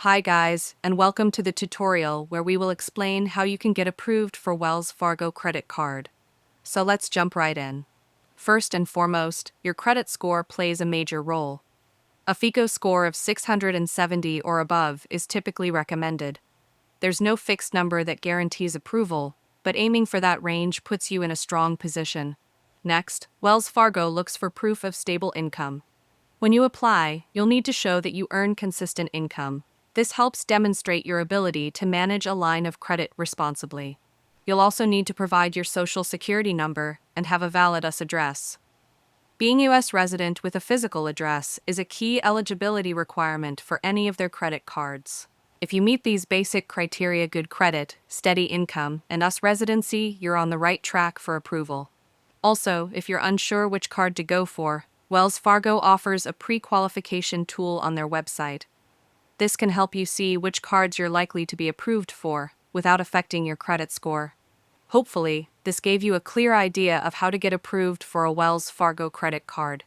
Hi guys, and welcome to the tutorial where we will explain how you can get approved for Wells Fargo credit card. So let's jump right in. First and foremost, your credit score plays a major role. A FICO score of 670 or above is typically recommended. There's no fixed number that guarantees approval, but aiming for that range puts you in a strong position. Next, Wells Fargo looks for proof of stable income. When you apply, you'll need to show that you earn consistent income. This helps demonstrate your ability to manage a line of credit responsibly. You'll also need to provide your social security number and have a valid US address. Being a U.S. resident with a physical address is a key eligibility requirement for any of their credit cards. If you meet these basic criteria, good credit, steady income, and US residency, you're on the right track for approval. Also, if you're unsure which card to go for, Wells Fargo offers a pre-qualification tool on their website. This can help you see which cards you're likely to be approved for without affecting your credit score. Hopefully, this gave you a clear idea of how to get approved for a Wells Fargo credit card.